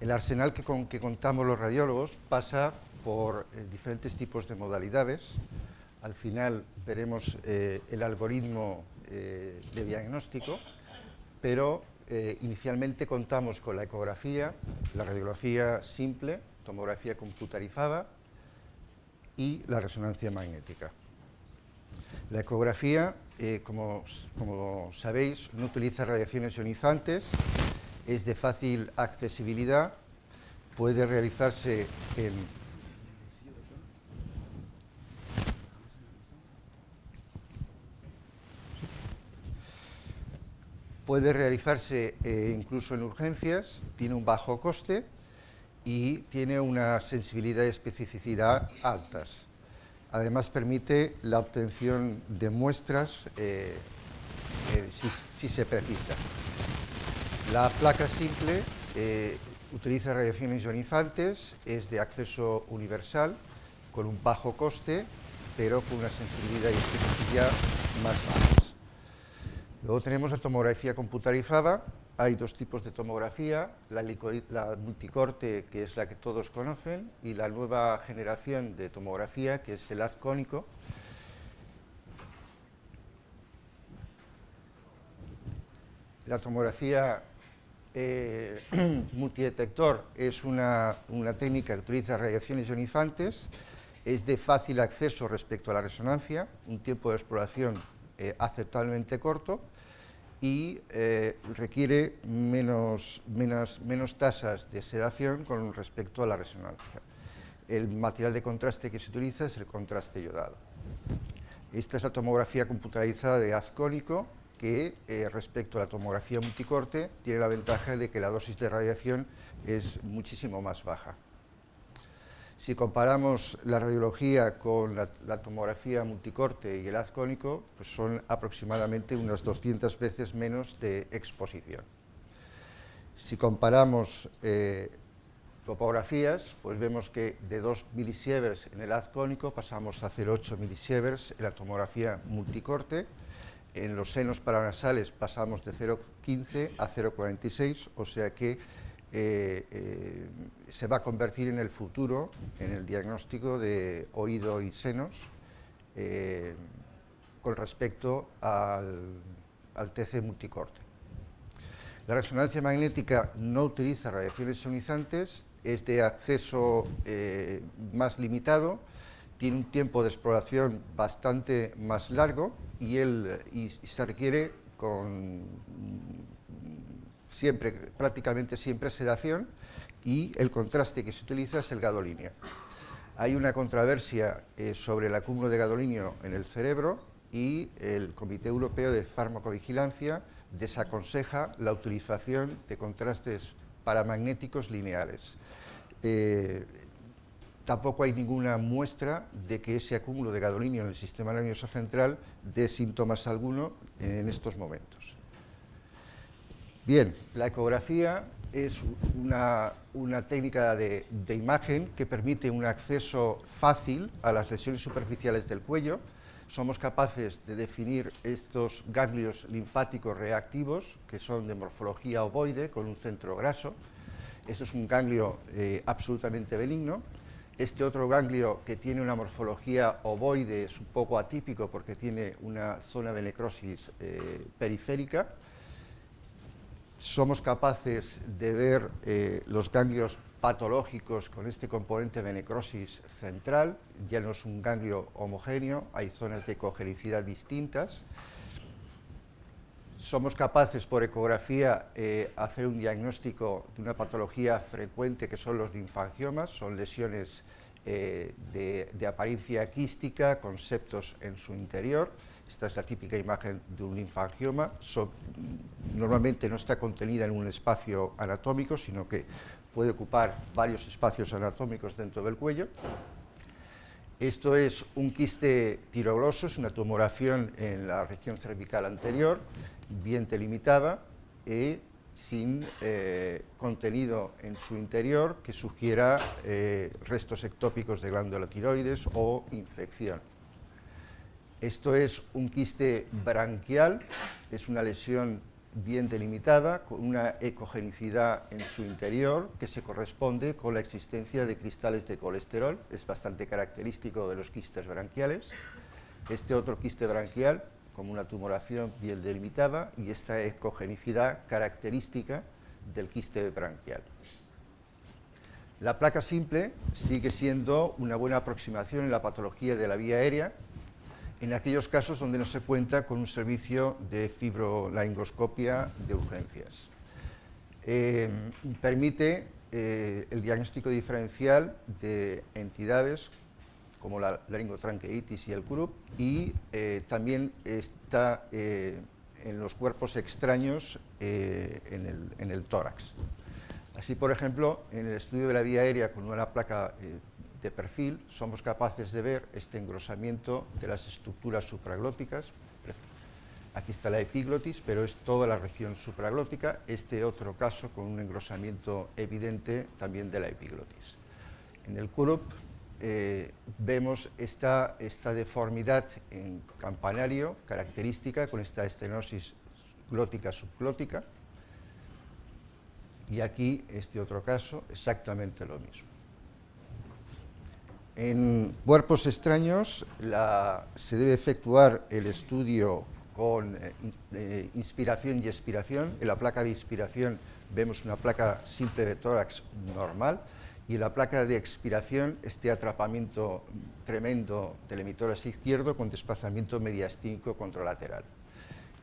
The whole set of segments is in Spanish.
El arsenal con que contamos los radiólogos pasa por diferentes tipos de modalidades. Al final veremos el algoritmo de diagnóstico, pero inicialmente contamos con la ecografía, la radiografía simple, tomografía computarizada y la resonancia magnética. La ecografía, como sabéis, no utiliza radiaciones ionizantes, es de fácil accesibilidad, puede realizarse incluso en urgencias, tiene un bajo coste y tiene una sensibilidad y especificidad altas. Además permite la obtención de muestras si se precisa. La placa simple utiliza radiaciones ionizantes, es de acceso universal, con un bajo coste, pero con una sensibilidad y especificidad más bajas. Luego tenemos la tomografía computarizada. Hay dos tipos de tomografía, la multicorte, que es la que todos conocen, y la nueva generación de tomografía, que es el haz cónico. La tomografía multidetector es una técnica que utiliza radiaciones ionizantes, es de fácil acceso respecto a la resonancia, un tiempo de exploración aceptablemente corto, y requiere menos tasas de sedación con respecto a la resonancia. El material de contraste que se utiliza es el contraste iodado. Esta es la tomografía computarizada de haz cónico, que respecto a la tomografía multicorte tiene la ventaja de que la dosis de radiación es muchísimo más baja. Si comparamos la radiología con la tomografía multicorte y el haz cónico, pues son aproximadamente unas 200 veces menos de exposición. Si comparamos topografías, pues vemos que de 2 milisieverts en el haz cónico pasamos a 0,8 milisieverts en la tomografía multicorte. En los senos paranasales pasamos de 0,15 a 0,46, o sea que se va a convertir en el futuro en el diagnóstico de oído y senos con respecto al TC multicorte. La resonancia magnética no utiliza radiaciones ionizantes, es de acceso más limitado, tiene un tiempo de exploración bastante más largo y se requiere prácticamente siempre sedación, y el contraste que se utiliza es el gadolinio. Hay una controversia sobre el acúmulo de gadolinio en el cerebro y el Comité Europeo de Farmacovigilancia desaconseja la utilización de contrastes paramagnéticos lineales. Tampoco hay ninguna muestra de que ese acúmulo de gadolinio en el sistema nervioso central dé síntomas alguno en estos momentos. Bien, la ecografía es una técnica de imagen que permite un acceso fácil a las lesiones superficiales del cuello. Somos capaces de definir estos ganglios linfáticos reactivos, que son de morfología ovoide, con un centro graso. Esto es un ganglio absolutamente benigno. Este otro ganglio, que tiene una morfología ovoide, es un poco atípico porque tiene una zona de necrosis periférica. Somos capaces de ver los ganglios patológicos con este componente de necrosis central. Ya no es un ganglio homogéneo, hay zonas de cogenicidad distintas. Somos capaces por ecografía hacer un diagnóstico de una patología frecuente que son los linfangiomas, son lesiones de apariencia quística con septos en su interior. Esta es la típica imagen de un linfangioma. Normalmente no está contenida en un espacio anatómico, sino que puede ocupar varios espacios anatómicos dentro del cuello. Esto es un quiste tirogloso, es una tumoración en la región cervical anterior, bien delimitada y sin contenido en su interior que sugiera restos ectópicos de glándula tiroides o infección. Esto es un quiste branquial, es una lesión bien delimitada, con una ecogenicidad en su interior que se corresponde con la existencia de cristales de colesterol, es bastante característico de los quistes branquiales. Este otro quiste branquial, como una tumoración bien delimitada, y esta ecogenicidad característica del quiste branquial. La placa simple sigue siendo una buena aproximación en la patología de la vía aérea, en aquellos casos donde no se cuenta con un servicio de fibrolaringoscopia de urgencias. Permite el diagnóstico diferencial de entidades como la laringotranqueitis y el CURUP, y también está en los cuerpos extraños en el tórax. Así, por ejemplo, en el estudio de la vía aérea con una placa de perfil, somos capaces de ver este engrosamiento de las estructuras supraglóticas. Aquí está la epiglotis, pero es toda la región supraglótica. Este otro caso con un engrosamiento evidente también de la epiglotis. En el CURUP vemos esta deformidad en campanario característica con esta estenosis glótica subglótica. Y aquí, este otro caso, exactamente lo mismo. En cuerpos extraños se debe efectuar el estudio con inspiración y expiración. En la placa de inspiración vemos una placa simple de tórax normal, y en la placa de expiración este atrapamiento tremendo del hemitórax izquierdo con desplazamiento mediastínico contralateral.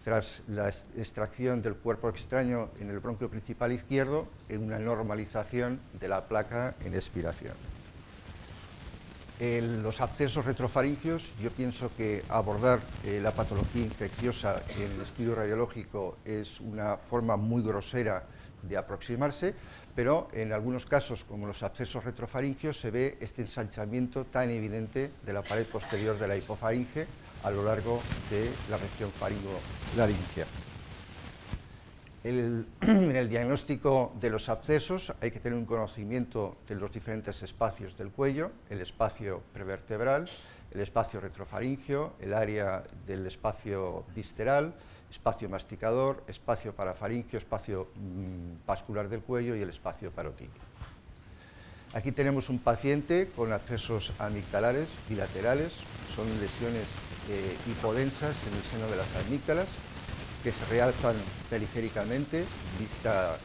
Tras la extracción del cuerpo extraño en el bronquio principal izquierdo, en una normalización de la placa en expiración. Los abscesos retrofaringios, yo pienso que abordar la patología infecciosa en el estudio radiológico es una forma muy grosera de aproximarse, pero en algunos casos, como los abscesos retrofaringios, se ve este ensanchamiento tan evidente de la pared posterior de la hipofaringe a lo largo de la región faringo-laringea. En el diagnóstico de los abscesos hay que tener un conocimiento de los diferentes espacios del cuello, el espacio prevertebral, el espacio retrofaringeo, el área del espacio visceral, espacio masticador, espacio parafaringeo, espacio vascular del cuello y el espacio parotídeo. Aquí tenemos un paciente con abscesos amigdalares bilaterales, son lesiones hipodensas en el seno de las amígdalas, que se realzan periféricamente, vista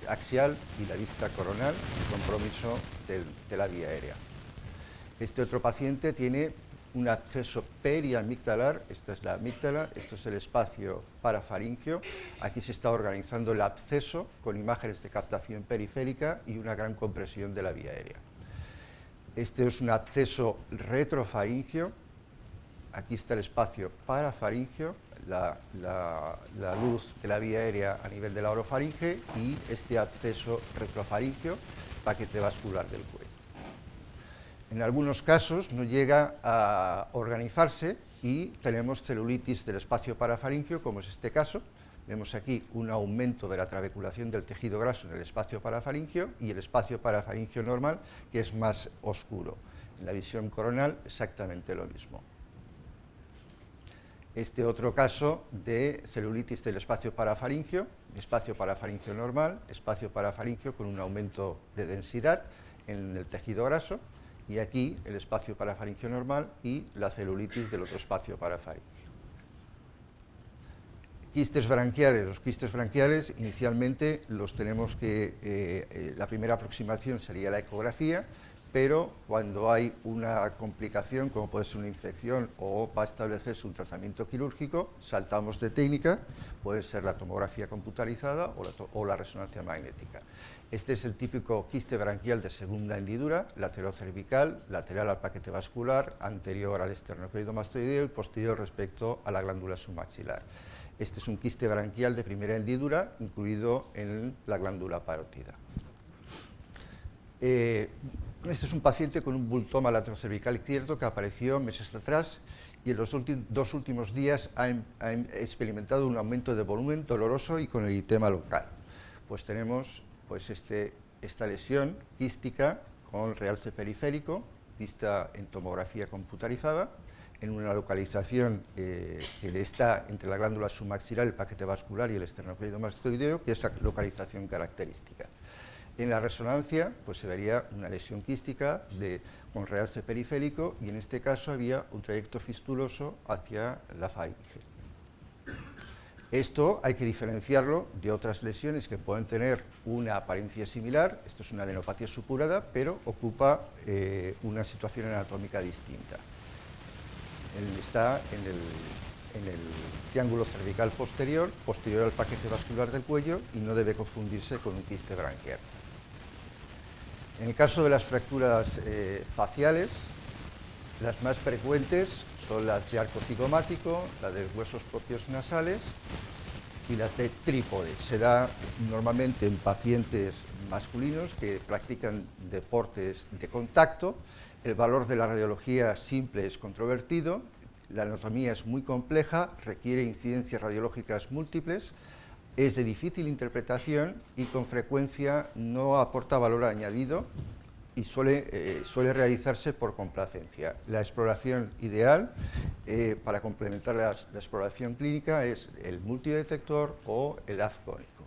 axial y la vista coronal, compromiso de la vía aérea. Este otro paciente tiene un absceso periamigdalar, esta es la amígdala, esto es el espacio parafaringeo, aquí se está organizando el absceso con imágenes de captación periférica y una gran compresión de la vía aérea. Este es un absceso retrofaringeo, aquí está el espacio parafaringeo, la luz de la vía aérea a nivel de la orofaringe y este absceso retrofaringeo, paquete vascular del cuello. En algunos casos no llega a organizarse y tenemos celulitis del espacio parafaringeo, como es este caso. Vemos aquí un aumento de la trabeculación del tejido graso en el espacio parafaringeo y el espacio parafaringeo normal, que es más oscuro. En la visión coronal, exactamente lo mismo. Este otro caso de celulitis del espacio parafaringeo normal, espacio parafaringeo con un aumento de densidad en el tejido graso, y aquí el espacio parafaringeo normal y la celulitis del otro espacio parafaringeo. Quistes branquiales. Los quistes branquiales inicialmente los tenemos que, la primera aproximación sería la ecografía, pero cuando hay una complicación, como puede ser una infección o va a establecerse un tratamiento quirúrgico, saltamos de técnica, puede ser la tomografía computarizada o la resonancia magnética. Este es el típico quiste branquial de segunda hendidura, laterocervical, lateral al paquete vascular, anterior al esternocleidomastoideo y posterior respecto a la glándula submaxilar. Este es un quiste branquial de primera hendidura, incluido en la glándula parótida. Este es un paciente con un bultoma laterocervical izquierdo que apareció meses atrás y en los dos últimos días ha experimentado un aumento de volumen doloroso y con eritema local. Pues tenemos esta lesión quística con realce periférico, vista en tomografía computarizada. en una localización que está entre la glándula submaxilar, el paquete vascular y el esternocleidomastoideo, que es la localización característica. En la resonancia pues se vería una lesión quística con realce periférico, y en este caso había un trayecto fistuloso hacia la faringe. Esto hay que diferenciarlo de otras lesiones que pueden tener una apariencia similar. Esto es una adenopatía supurada, pero ocupa una situación anatómica distinta. Está en el triángulo cervical posterior al paquete vascular del cuello, y no debe confundirse con un quiste branquial. En el caso de las fracturas faciales, las más frecuentes son las de arco cigomático, las de huesos propios nasales y las de trípode. Se da normalmente en pacientes masculinos que practican deportes de contacto. El valor de la radiología simple es controvertido, la anatomía es muy compleja, requiere incidencias radiológicas múltiples, es de difícil interpretación y con frecuencia no aporta valor añadido, y suele realizarse por complacencia. La exploración ideal para complementar la exploración clínica es el multidetector o el haz cónico.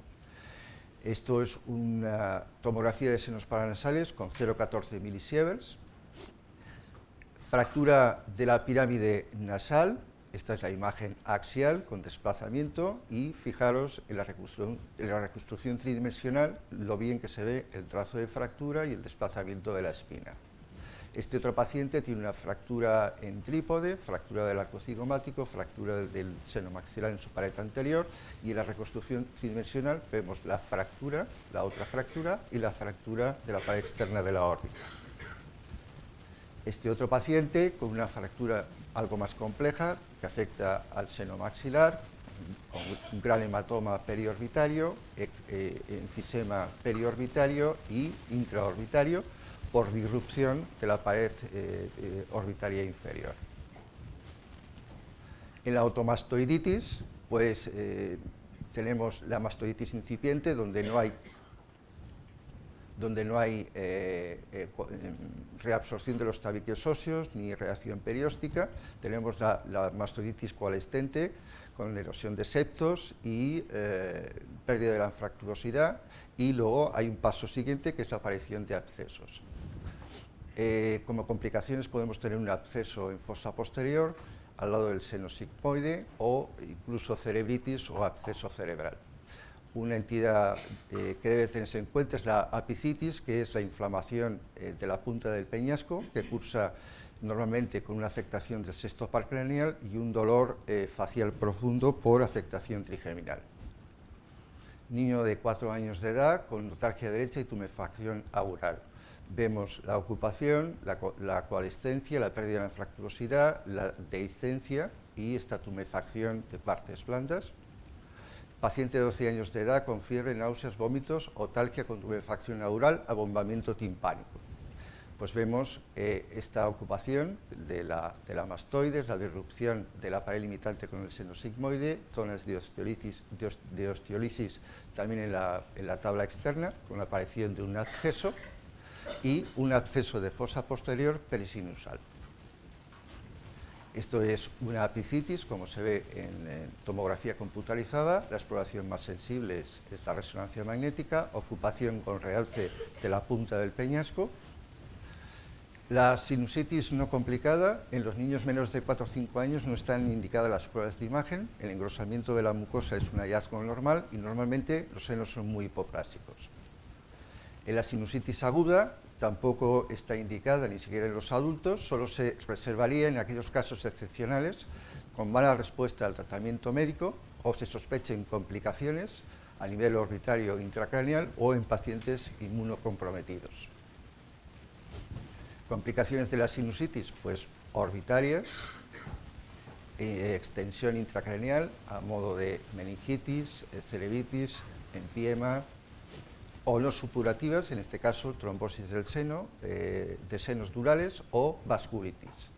Esto es una tomografía de senos paranasales con 0,14 milisieverts. Fractura de la pirámide nasal. Esta es la imagen axial con desplazamiento, y fijaros en la reconstrucción tridimensional lo bien que se ve el trazo de fractura y el desplazamiento de la espina. Este otro paciente tiene una fractura en trípode, fractura del arco cigomático, fractura del seno maxilar en su pared anterior, y en la reconstrucción tridimensional vemos la fractura, la otra fractura y la fractura de la pared externa de la órbita. Este otro paciente con una fractura algo más compleja que afecta al seno maxilar, con un gran hematoma periorbitario, enfisema periorbitario y intraorbitario por disrupción de la pared orbitaria inferior. En la otomastoiditis, pues tenemos la mastoiditis incipiente, donde no hay reabsorción de los tabiques óseos ni reacción perióstica. Tenemos la mastoiditis coalescente con erosión de septos y pérdida de la anfracturosidad, y luego hay un paso siguiente que es la aparición de abscesos. Como complicaciones podemos tener un absceso en fosa posterior al lado del seno sigmoide, o incluso cerebritis o absceso cerebral. Una entidad que debe tenerse en cuenta es la apicitis, que es la inflamación de la punta del peñasco, que cursa normalmente con una afectación del sexto par craneal y un dolor facial profundo por afectación trigeminal. Niño de 4 años de edad con notalgia derecha y tumefacción aural. Vemos la ocupación, la coalescencia, la pérdida de la anfracturosidad, la dehiscencia y esta tumefacción de partes blandas. Paciente de 12 años de edad con fiebre, náuseas, vómitos, otalgia con tumefacción aural, abombamiento timpánico. Pues vemos esta ocupación de la mastoides, la disrupción de la pared limitante con el seno sigmoide, zonas de osteólisis también en la tabla externa, con la aparición de un absceso y un absceso de fosa posterior perisinusal. Esto es una apicitis, como se ve en tomografía computarizada. La exploración más sensible es la resonancia magnética, ocupación con realce de la punta del peñasco. La sinusitis no complicada, en los niños menores de 4 o 5 años no están indicadas las pruebas de imagen. El engrosamiento de la mucosa es un hallazgo normal y normalmente los senos son muy hipoplásicos. En la sinusitis aguda tampoco está indicada ni siquiera en los adultos, solo se reservaría en aquellos casos excepcionales con mala respuesta al tratamiento médico o se sospechen complicaciones a nivel orbitario intracraneal o en pacientes inmunocomprometidos. Complicaciones de la sinusitis, pues orbitarias, extensión intracraneal a modo de meningitis, cerebritis, empiema, o no supurativas, en este caso trombosis del seno, de senos durales o vasculitis.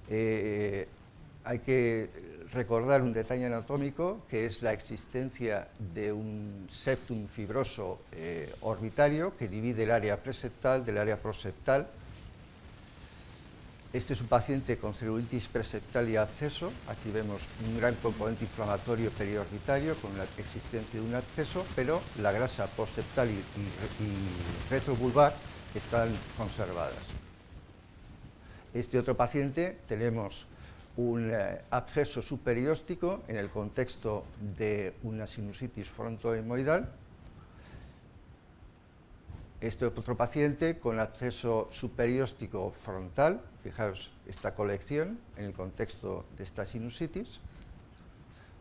Hay que recordar un detalle anatómico, que es la existencia de un septum fibroso orbitario que divide el área preseptal del área proseptal. Este es un paciente con celulitis preseptal y absceso. Aquí vemos un gran componente inflamatorio periorbitario con la existencia de un absceso, pero la grasa postseptal y retrovulvar están conservadas. Este otro paciente tenemos un absceso superióstico en el contexto de una sinusitis frontohemoidal. Este otro paciente con absceso superióstico frontal, fijaos esta colección en el contexto de esta sinusitis,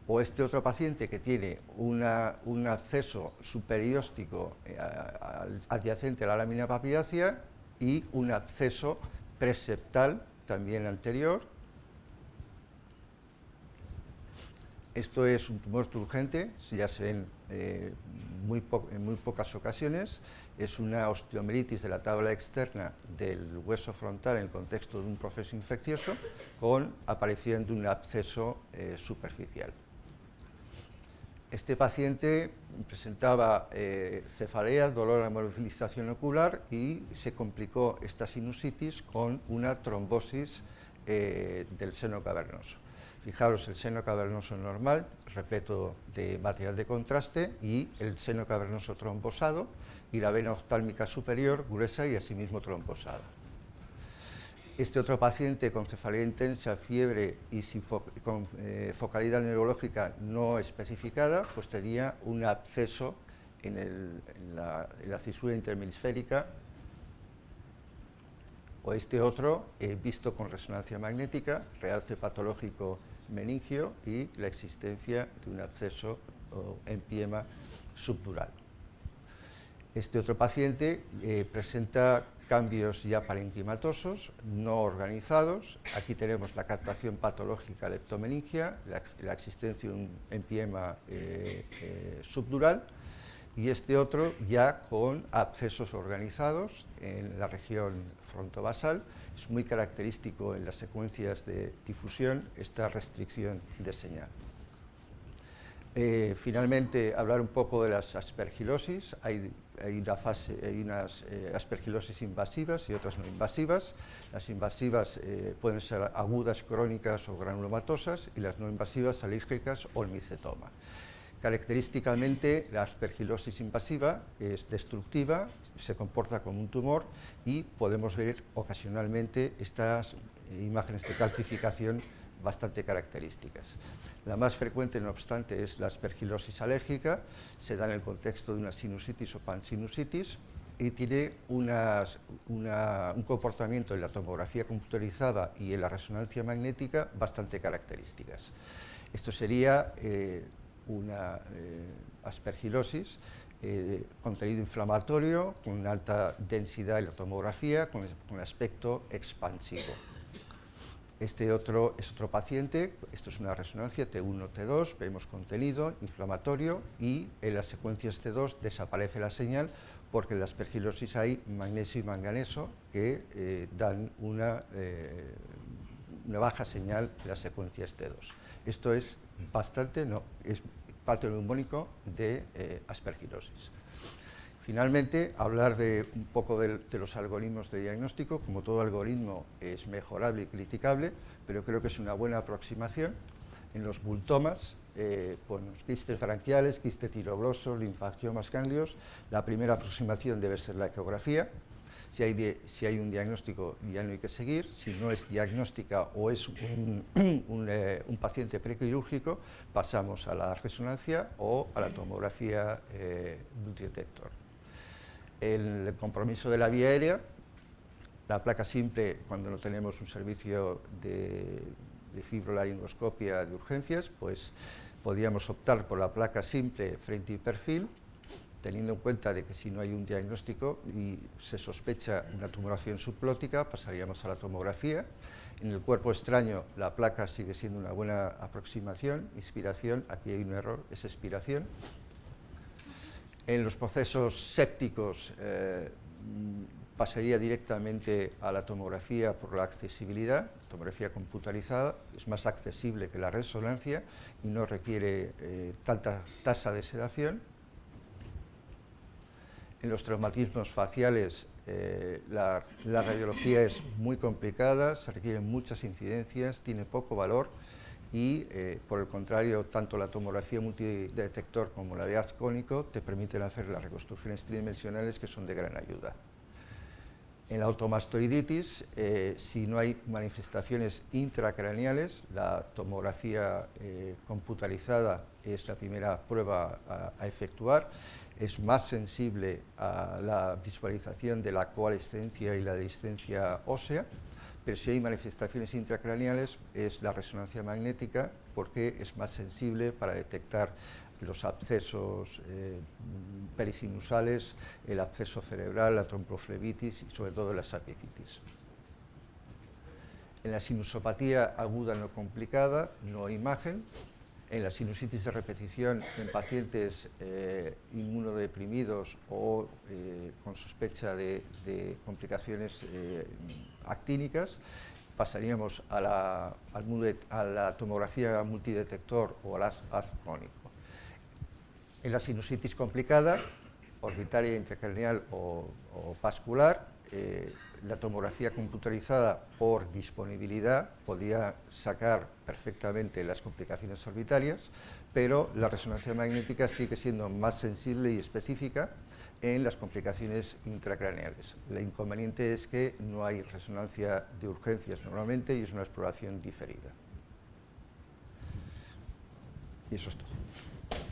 o este otro paciente que tiene un absceso superióstico adyacente a la lámina papilácea y un absceso preseptal también anterior. Esto es un tumor turgente, ya se ven en muy pocas ocasiones. Es una osteomielitis de la tabla externa del hueso frontal en el contexto de un proceso infeccioso con aparición de un absceso superficial. Este paciente presentaba cefalea, dolor a la movilización ocular y se complicó esta sinusitis con una trombosis del seno cavernoso. Fijaros el seno cavernoso normal, repleto de material de contraste, y el seno cavernoso trombosado y la vena oftálmica superior gruesa y asimismo trombosada. Este otro paciente con cefalea intensa, fiebre y con focalidad neurológica no especificada, pues tenía un absceso en la cisura interhemisférica. O este otro, visto con resonancia magnética, realce patológico meningio y la existencia de un absceso o empiema subdural. Este otro paciente presenta cambios ya parenquimatosos, no organizados. Aquí tenemos la captación patológica leptomeningia, la existencia de un empiema subdural, y este otro ya con abscesos organizados en la región frontovasal. Es muy característico en las secuencias de difusión esta restricción de señal. Finalmente, hablar un poco de las aspergilosis. Hay unas aspergilosis invasivas y otras no invasivas. Las invasivas pueden ser agudas, crónicas o granulomatosas, y las no invasivas alérgicas o el micetoma. Característicamente, la aspergilosis invasiva es destructiva, se comporta como un tumor y podemos ver ocasionalmente estas imágenes de calcificación bastante características. La más frecuente, no obstante, es la aspergilosis alérgica, se da en el contexto de una sinusitis o pansinusitis y tiene un comportamiento en la tomografía computarizada y en la resonancia magnética bastante características. Esto sería una aspergilosis, contenido inflamatorio, con una alta densidad en la tomografía, con aspecto expansivo. Este otro es otro paciente, esto es una resonancia T1, T2, vemos contenido inflamatorio y en las secuencias T2 desaparece la señal porque en la aspergilosis hay magnesio y manganeso que dan una baja señal en las secuencias T2. Esto es es patognomónico de aspergilosis. Finalmente, hablar un poco de los algoritmos de diagnóstico. Como todo algoritmo es mejorable y criticable, pero creo que es una buena aproximación. En los bultomas, los quistes branquiales, quiste tirogloso, linfangiomas, ganglios, la primera aproximación debe ser la ecografía. Si hay un diagnóstico, ya no hay que seguir. Si no es diagnóstica o es un paciente prequirúrgico, pasamos a la resonancia o a la tomografía detector. El compromiso de la vía aérea, la placa simple, cuando no tenemos un servicio de fibrolaringoscopia de urgencias, pues podríamos optar por la placa simple frente y perfil, teniendo en cuenta de que si no hay un diagnóstico y se sospecha una tumoración subplótica, pasaríamos a la tomografía. En el cuerpo extraño, la placa sigue siendo una buena aproximación. Inspiración, aquí hay un error, es expiración. En los procesos sépticos pasaría directamente a la tomografía por la accesibilidad. La tomografía computarizada es más accesible que la resonancia y no requiere tanta tasa de sedación. En los traumatismos faciales la radiología es muy complicada, se requieren muchas incidencias, tiene poco valor y, por el contrario, tanto la tomografía multidetector como la de haz cónico te permiten hacer las reconstrucciones tridimensionales que son de gran ayuda. En la automastoiditis, si no hay manifestaciones intracraneales, la tomografía computarizada es la primera prueba a efectuar. Es más sensible a la visualización de la coalescencia y la dehiscencia ósea, pero si hay manifestaciones intracraneales es la resonancia magnética, porque es más sensible para detectar los abscesos perisinusales, el absceso cerebral, la tromboflebitis y sobre todo la sapicitis. En la sinusopatía aguda no complicada no hay imagen. En la sinusitis de repetición en pacientes inmunodeprimidos o con sospecha de complicaciones actínicas, pasaríamos a la tomografía multidetector o al haz cónico. En la sinusitis complicada, orbitaria, intracraneal o vascular, la tomografía computarizada por disponibilidad podría sacar perfectamente las complicaciones orbitarias, pero la resonancia magnética sigue siendo más sensible y específica en las complicaciones intracraneales. El inconveniente es que no hay resonancia de urgencias normalmente y es una exploración diferida. Y eso es todo.